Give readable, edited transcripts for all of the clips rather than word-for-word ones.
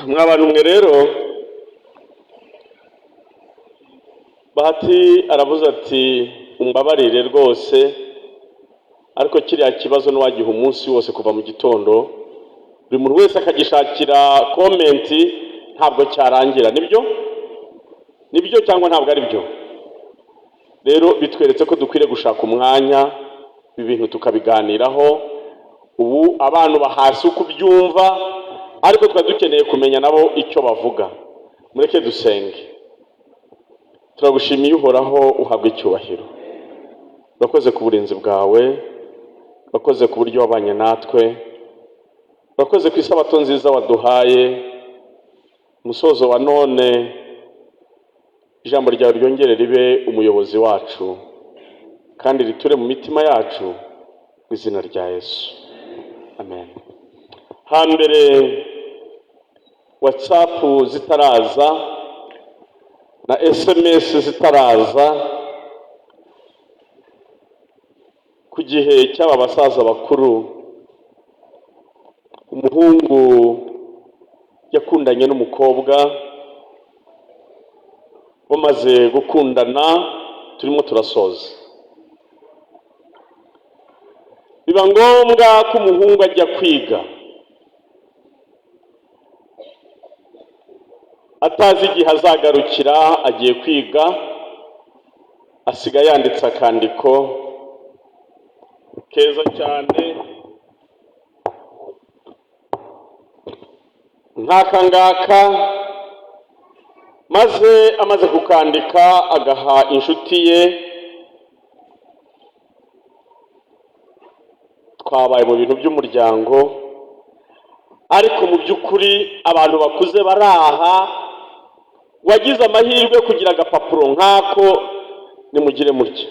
Mw'abantu mwe rero, Bahati aravuze ati umbabarire rwose, ariko kiriya kibazo n'uwagiha umunsi wose kuva mu gitondo, buri muntu wese akagishakira komenti, ntabwo cyarangira. Nibyo cyangwa ntabwo ari byo? Rero bitweretse ko dukwiriye gushaka umwanya ibi bintu tukabiganiraho. Ubu abantu bahasi uko byumva, ariko twari dukeneye kumenya nabo icyo bavuga. Mureke dusenge. Turagushimiye uhoraho, uhabwe icyubahiro. Urakoze ku burinzi bwawe, urakoze ku buryo wabanye natwe, urakoze ku isabato nziza waduhaye. Umusozo wa none, ijambo ryawe ryongere ribe umuyobozi wacu, kandi riture mu mitima yacu mu izina rya Yesu, amen. Hambere WhatsApp zitaraza na SMS zitaraza, ku gihe cy'aba basaza bakuru, umuhungu yakundanye n'umukobwa, bamaze gukundana, turimo turasoza. Biba ngombwa ko umuhungu ajya kwiga, atazi igihe azagarukira. Agiye kwiga, asiga yanditse akandiko keza cyane nk'aka ngaka, maze amaze kukandika agaha inshuti ye. Twabaye mu bintu by'umuryango, ariko mu by'ukuri abantu bakuze baraha, wagize amahirwe kugira agapapuro nk'ako, nimugire mutya.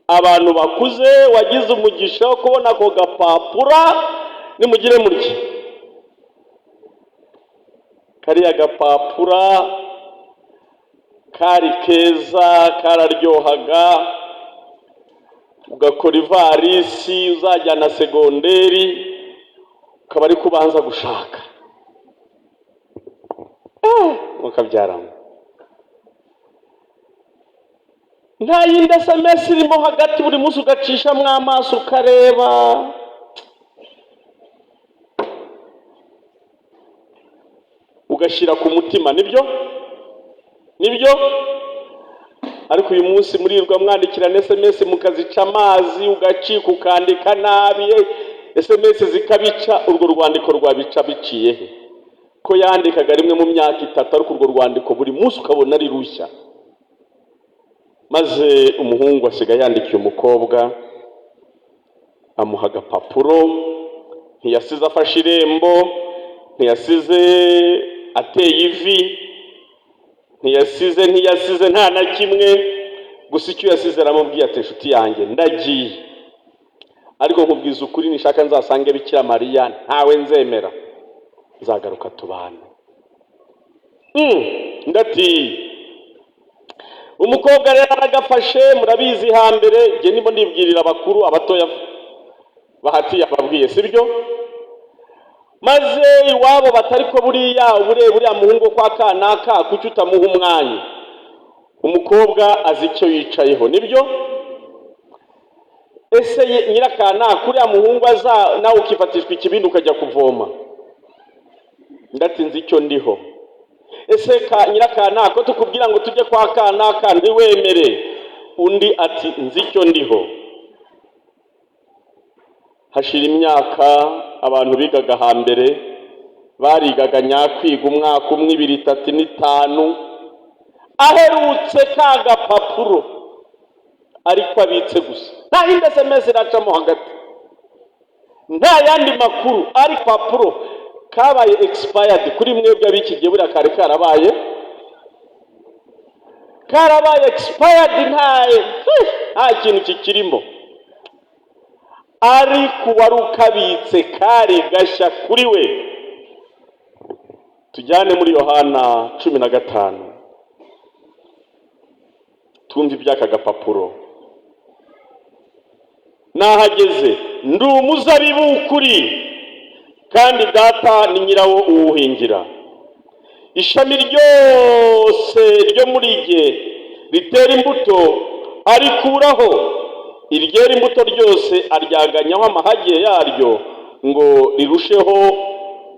Abantu bakuze wagize umugisha wo kubona ako gapapura, nimugire mutya. Kariya gapapura kari keza, kararyohaga, ugakora ivarisi uzajyana segonderi, ukaba ari kubanza gushaka mukabyaramo. Nta yindi SMS irimo hagati, buri munsi ugacishamo amaso ukareba. Ugashyira ku mutima, nibyo? Ariko uyu munsi murirwa mwandikirana SMS mukazica amazi, ugacika ukandika nabi, SMS zikabica. Urwo rwandiko rwabica biciye he? Ko yandikaga rimwe mu myaka 3, ariko urwo rwandiko buri munsi ukabona ari rushya. Maze umuhungu asigaye yandikiye umukobwa, amuha agapapuro. Ntiyasize afashe irembo, ntiyasize ateye ivi, ntiyasize nta na kimwe. Gusa icyo yasize aramubwiye ati inshuti yanjye ndagiye, ariko nkubwiza ukuri, nishaka nzasange Bikira Mariya, ntawe nzemera, nzagaruka tubane. Ndati umukobwa rero aragafashe. Murabizi hambere, nge ndimo ndibwirira abakuru, abatoya Bahati yababwiye, sibyo? Maze iwabo batari ko buriya muhungu kwa kanaka, kuki utamuha umwanya? Umukobwa azi icyo yicayeho, nibyo? Ese nyirakanaka uriya muhungu aza, nawe ukifatishwa ikibindi ukajya kuvoma? Ndati nzi icyo ndiho. Ese nyirakanaka ko tukubwira ngo tujye kwa kanaka ntiwemere? Undi ati nzi icyo ndiho. Hashira imyaka, abantu bigaga hambere barigaga nyakwiga umwaka 1, 2, 3, 5, aherutse ka gapapuro, ariko abitse gusa. Nta yindi SMS iracamo hagati, nta yandi makuru, ari papuro kabaye expired. Kuri mwebwe abikigiye buriya kare karabaye expired, nta kintu kikirimo. Ariko wari ukabitse kari gashya kuri we. Tujyane muri Yohana 15, twumve iby'aka gapapuro. Nahageze, ndi umuzabibu ukuri, kandi data ni nyirawo uwuhingira. Ishami ryose ryo muri jye ritera imbuto arikuraho, iryera imbuto ryose aryaganyaho amahage yaryo ngo rirusheho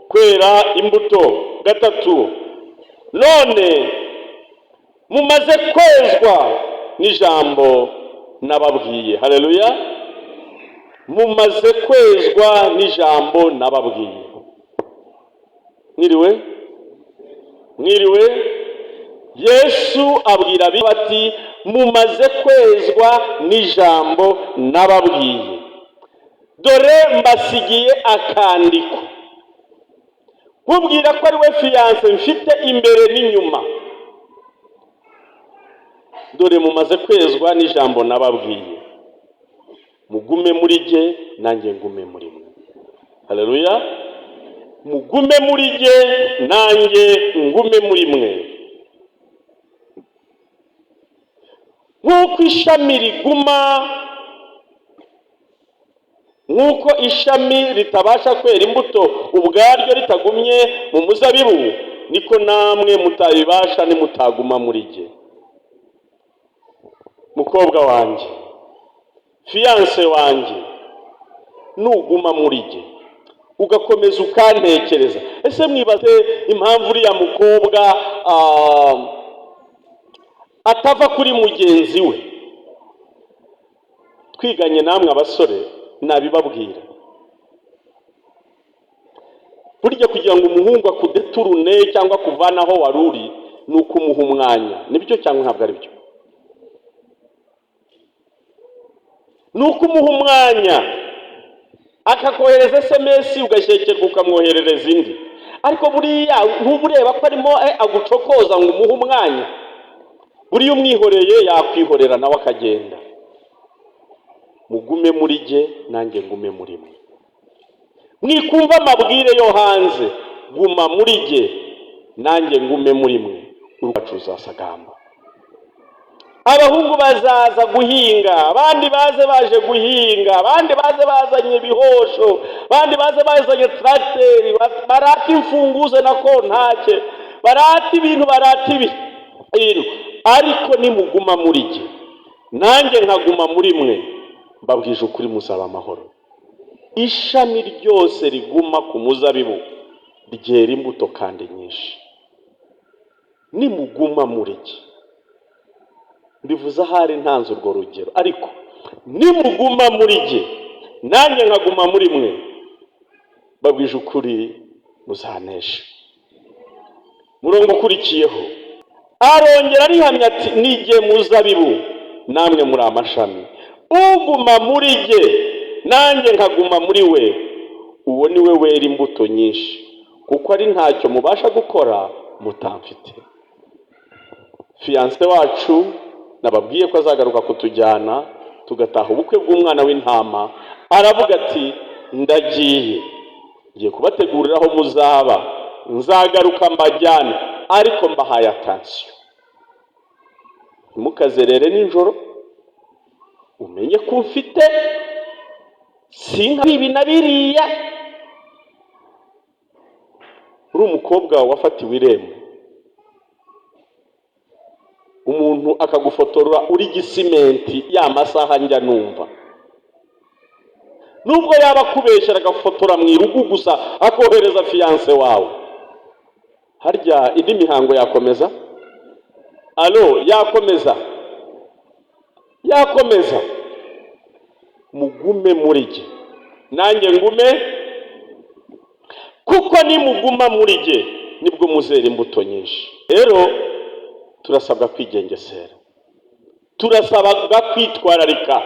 kwera imbuto. 3, none mumaze kwezwa n'ijambo nababwiye. Haleluya. Mumaze kwezwa n'ijambo nababwiye. Mwiriwe. Yesu abwira ati mumaze kwezwa n'ijambo nababwiye, dore mbasigiye akandiko nkubwira ko ari we fiyanse mfite imbere n'inyuma. Dore mumaze kwezwa n'ijambo nababwiye, mugume muri jye nanjye ngume muri mwe. Haleluya. Mugume muri jye nanjye ngume muri mwe. Nk'uko ishami ritabasha kwera imbuto ubwaryo ritagumye mu muzabibu, niko namwe mutabibasha nimutaguma muri jye. Mukobwa wanjye, fiyanse wanjye, nuguma muri jye ugakomeza ukantekereza. Ese mwibaze impamvu uriya mukobwa atava kuri mugenzi we? Twiganye namwe abasore nabibabwira, burya kugira ngo umuhungu akudeturune cyangwa kuvanaho waruri ni ukumuha umwanya. Nibyo cyangwa ntabwo ari byo? Ni ukumuha umwanya, akakohereza SMS ugashekerwa ukamwoherereza indi. Ariko buriya ntubureba ko arimo agucokoza ngo umuhe umwanya. Buriya umwihoreye yakwihorera nawe akagenda. Mugume muri jye nanjye ngume muri mwe. Mwikumva amabwire yo hanze, guma muri jye nanjye ngume muri mwe, urubacu ruzasagamba. Abahungu bazaza guhinga, abandi baze baje guhinga, abandi baze bazanye ibihosho, abandi baze bazanye tracteri, barata imfunguzo na kontake, barata ibintu, ariko nimuguma muri jye nanjye nkaguma muri mwe, mbabwije ukuri muzaba amahoro. Ishami ryose riguma ku muzabibu ryera imbuto kandi nyinshi. Nimuguma muri jye, mbivuze ahari ntanze urwo rugero, ariko nimuguma muri jye nanjye nkaguma muri mwe, mbabwije ukuri muzanesha. Murongo ukurikiyeho arongera arihamya ati ni jye muzabibu namwe muri amashami. Uguma muri jye nanjye nkaguma muri we, uwo ni we wera imbuto nyinshi, kuko ari ntacyo mubasha gukora mutamfite. Fiyanse wacu nababwiye ko azagaruka kutujyana tugataha ubukwe bw'umwana w'intama. Aravuga ati ndagiye, ngiye kubategurira aho muzaba, nzagaruka mbajyane, ariko mbahaye atansiyo. Ntimukazerere nijoro, umenye ko mfite sinka ibi na biriya. Uri umukobwa wafatiwe irembo, umuntu akagufotora uri gisimenti ya masaha njya numva, nubwo yaba kubeshyira agafotora mu irugu gusa akohereza fiyanse wawe, harya indi mihango yakomeza? Yakomeza. Mugume muri jye nanjye ngume, kuko nimuguma muri jye nibwo muzera imbuto nyinshi. Rero turasabwa kwigengesera, turasabwa kwitwararika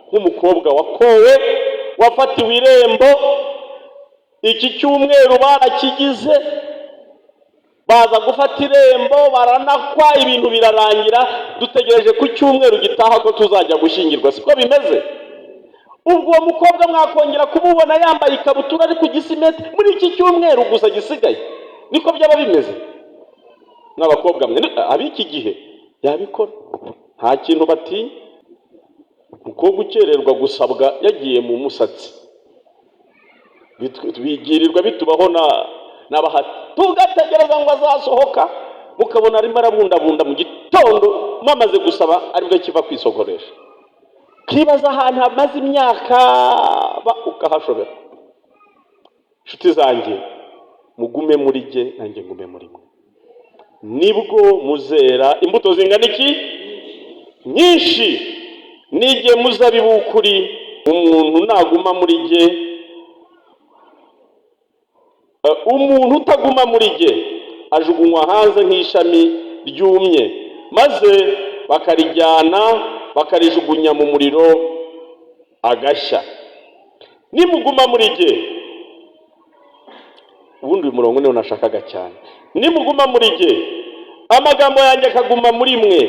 nk'umukobwa wakowe, wafatiwe irembo. Iki cyumweru barakigize, baza gufata irembo, baranakwa, ibintu birarangira, dutegereje ku cyumweru gitaha ko tuzajya gushyingirwa. Siko bimeze? Ubwo uwo mukobwa mwakongera kumubona yambaye ikabutura ari ku gisimenti muri iki cyumweru gusa gisigaye. Niko byaba bimeze? N'abakobwa mwe abiki gihe yabikora, nta kintu bati. Umukobwa ukererwa gusabwa yagiye mu musatsi, bigirirwa bitubaho n'abahati, tugategereza ngo azasohoka, mukabona arimo arabundabunda mu gitondo mwamaze gusaba aribwo kiva kwisogoresha, kibaza ahantu hamaze imyaka ukahashobera. Inshuti zanjye, mugume muri jye nanjye ngume muri mwe, nibwo muzera imbuto zingana iki? Nyinshi. Nijye muzabibu w'ukuri, umuntu naguma muri jye, umuntu utaguma muri jye ajugunywa hanze nk'ishami ryumye, maze bakarijyana bakarijugunya mu muriro agashya. Nimuguma muri jye, ubundi uyu murongo niwo nashakaga cyane, nimuguma muri jye amagambo yanjye akaguma muri mwe,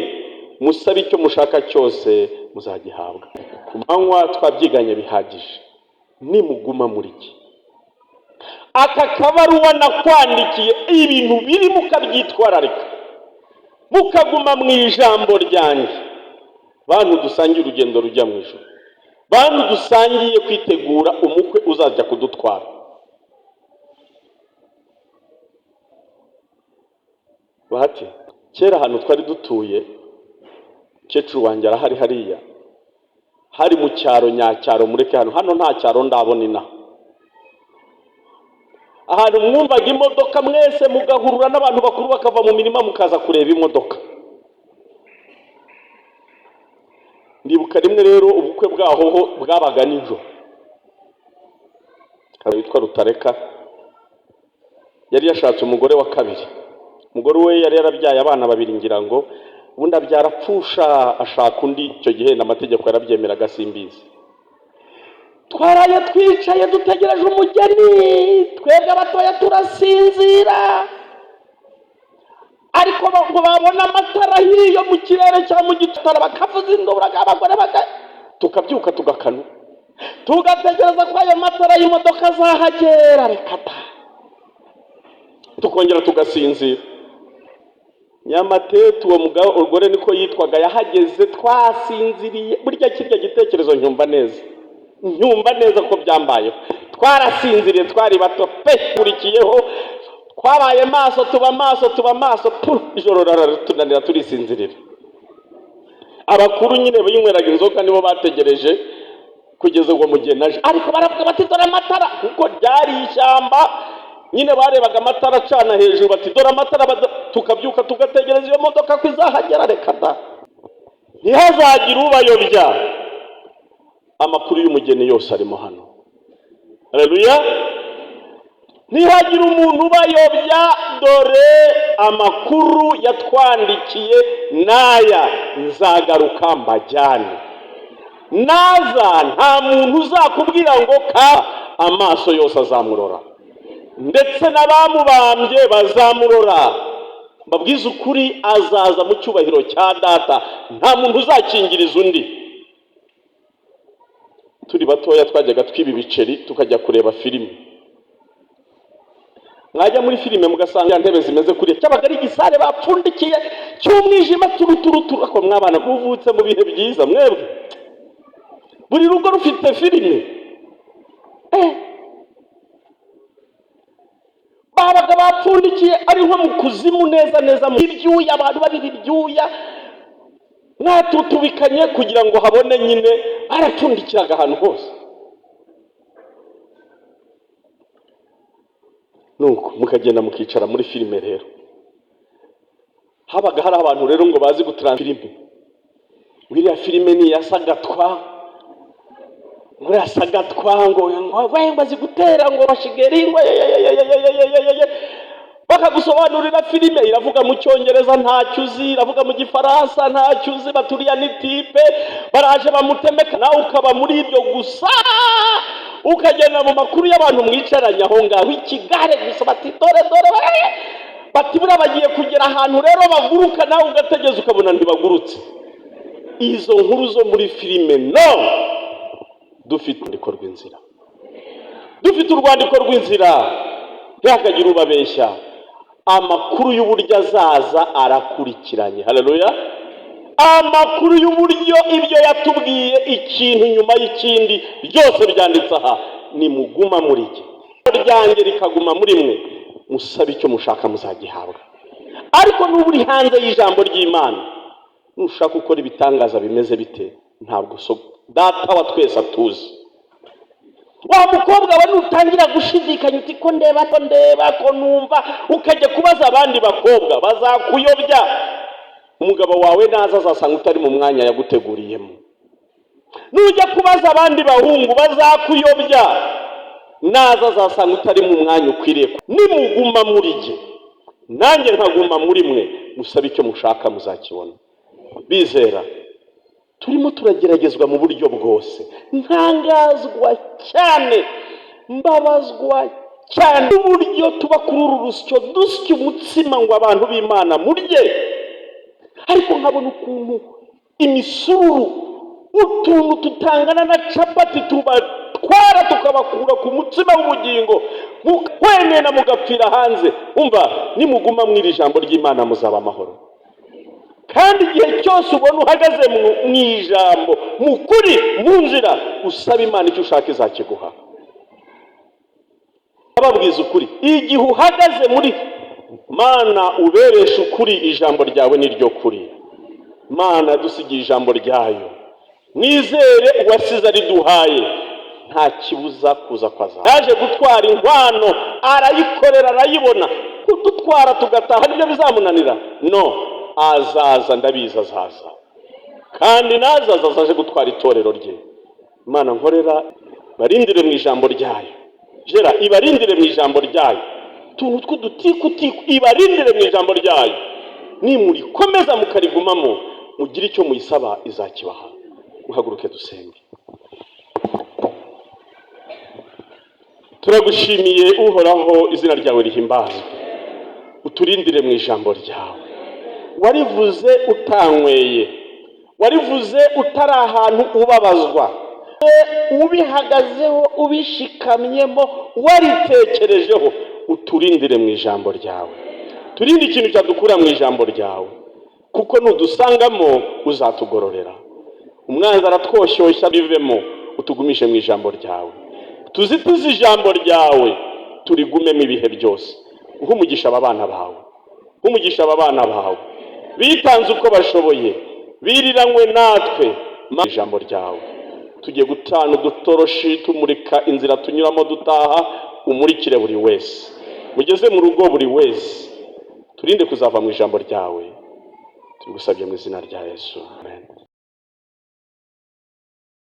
musabe icyo mushaka cyose muzagihabwa. Ku manywa twabyiganye bihagije, nimuguma muri jye. Aka kabaruwa nakwandikiye ibintu biri mukabyitwararika, mukaguma mu ijambo ryanjye. Bantu dusangiye urugendo rujya mu ijuru, bantu dusangiye kwitegura umukwe uzajya kudutwara. Bahati, kera ahantu twari dutuye, mukecuru wanjye arahari hariya, hari mu cyaro nyacyaro, mureke hano nta cyaro ndabona inaha. Ahantu mwumvaga imodoka mwese mugahurura n'abantu bakuru bakava mu mirima mukaza kureba imodoka. Ndibuka rimwe rero ubukwe bwaho bwabaga nijoro. Witwa Rutareka yari yashatse umugore wa kabiri. Umugore we yari yarabyaye abana babiri, ngira ngo ubundi abyarapfusha ashaka undi. Icyo gihe n'amategeko yarabyemeraga simbizi. Twaraye twicaye dutegereje umugeni, twebwe abatoya turasinzira, ariko ngo babona amatara hiyo mu kirere cya mu gitondo bakavuza induru, abagore tukabyuka tugakanu, tugategereza ko ayo matara y'imodoka azahagera, reka ta, tukongera tugasinzira. Nyamatete uwo mugore niko yitwaga, yahageze twasinziriye. Burya kirya gitekerezo nyumva neza ko byambayeho. Twarasinziriye, twari bato pe, kurikiyeho twabaye maso, tuba maso ijoro raratunanira turisinzirira. Abakuru nyine binyweraga inzoga nibo bategereje kugeza ngo mugeni aje, ariko baravuga bati dore amatara, kuko ryari ishyamba nyine barebaga amatara acana hejuru, bati dore amatara. Tukabyuka tugategereza iyo modoka ko izahagera, reka da, ntihazagire ubayobya. Amakuru y'umugeni yose arimo hano. Haleluya. Ntihagire umuntu ubayobya, dore amakuru yatwandikiye naya, nzagaruka mbajyane. Naza nta muntu uzakubwira ngo ka, amaso yose azamurora, ndetse n'abamubambye bazamurora. Mbabwiza ukuri, azaza mu cyubahiro cya data, nta muntu uzakingiriza undi. Turi batoya twajyaga twiba ibiceri tukajya kureba filime. Mwajya muri filime mugasanga intebe zimeze kuriya, cyabaga ari igisare bapfundikiye cy'umwijima turuturutu. Ako mwabana kuvutse mu bihe byiza mwebwe, buri rugo rufite filime. Babaga bapfundikiye ari nko mu kuzimu neza mu ibyuya, abantu babiri ibyuya mwatutubikanye kugira ngo habone, nyine barapfundikiraga ahantu hose. Nuko mukagenda mukicara muri filime. Rero habaga hari abantu rero ngo bazi gutrana filime. Biriya filime ni yasagatwa, ngo yasagatwa, ngo bazi gutera, ngo bashigeri, ngo bakagusobanurira filime iravuga mu cyongereza ntacyo uzi, iravuga mu gifaransa ntacyo uzi, baturiya ni tipe baraje bamutemeka, nawe ukaba muri ibyo gusa, ukagenda mu makuru y'abantu mwicaranye aho ngaho ikigare gusa, bati dore bati buriya bagiye kugera ahantu rero baguruka, nawe ugategeza ukabona ntibagurutse. Izo nkuru zo muri filime no, dufite urwandiko rw'inzira, ntihakagire ubabeshya. Amakuru y'uburyo azaza arakurikiranye. Haleluya. Amakuru y'uburyo ibyo yatubwiye ikintu nyuma y'ikindi byose byanditse aha. Nimuguma muri jye, ryanjye rikaguma muri mwe, musabe icyo mushaka muzagihabwa. Ariko nuba uri hanze y'ijambo ry'Imana, nushaka gukora ibitangaza bimeze bite, ntabwo data wa twese atuzi. Wa mukobwa we nutangira gushidikanya uti ko ndeba ko numva, ukajya kubaza abandi bakobwa, bazakuyobya. Umugabo wawe naza azasanga utari mu mwanya yaguteguriyemo. Nujya kubaza abandi bahungu, bazakuyobya, naza azasanga utari mu mwanya ukwiriye. Nimuguma muri jye, nanjye nkaguma muri mwe, musabe icyo mushaka muzakibona. Bizera, turimo turageragezwa mu buryo bwose. Ntangazwa cyane, mbabazwa cyane uburyo tuba kuri uru rusyo dusya umutsima ngo abantu b'Imana murye, ariko nkabona ukuntu imisururu, utuntu tutangana na capati tubatwara tukabakura ku mutsima w'ubugingo, mukwenena mugapfira hanze. Umva, nimuguma mw'iri jambo ry'Imana muzaba amahoro. Kandi igihe cyose ubona uhagaze mu ijambo, mu kuri, mu nzira, usaba Imana icyo ushaka izakiguha. Ababwiza ukuri, igihe uhagaze muri Mana uberesha ukuri, ijambo ryawe ni ryo kuri. Mana dusigiye ijambo ryayo, nizere uwasize ariduhaye, nta kibuza kuza kwaza. Yaje gutwara inkwano, arayikorera arayibona. Kudutwara tugataha nibyo bizamunanira? No, azaza, ndabizi azaza. Kandi nazaza azaje gutwara itorero rye. Imana nkorera, barindire mu ijambo ryayo. Jera, ibarindire mu ijambo ryayo. Tuntu tw'udutiku ibarindire mu ijambo ryayo. Nimurikomeza mukarigumamo, mugire icyo muyisaba izakibaha. Muhaguruke dusenge. Turagushimiye Uhoraho, izina ryawe rihimbazwe. Uturindire mu ijambo ryawe. Warivuze utanyweye, warivuze utari ahantu ubabazwa, ubihagazeho ubishikamyemo, waritekerejeho. Uturindire mu ijambo ryawe. Turinde ikintu cyadukura mu ijambo ryawe, kuko nudusangamo uzatugororera. Umwanzi aratwoshyosha bivemo, utugumishe mu ijambo ryawe. Tuzitize ijambo ryawe, turigumemo ibihe byose. Umugisha aba bana bawe, umugisha aba bana bawe, bitanze uko bashoboye, biriranywe natwe mu ijambo ryawe. Tugiye gutana udutoroshi tumurika inzira tunyuramo dutaha, umurikire buri wese, mugeze mu rugo buri wese. Turinde kuzava mu ijambo ryawe, tugusabye mu izina rya Yesu, amen.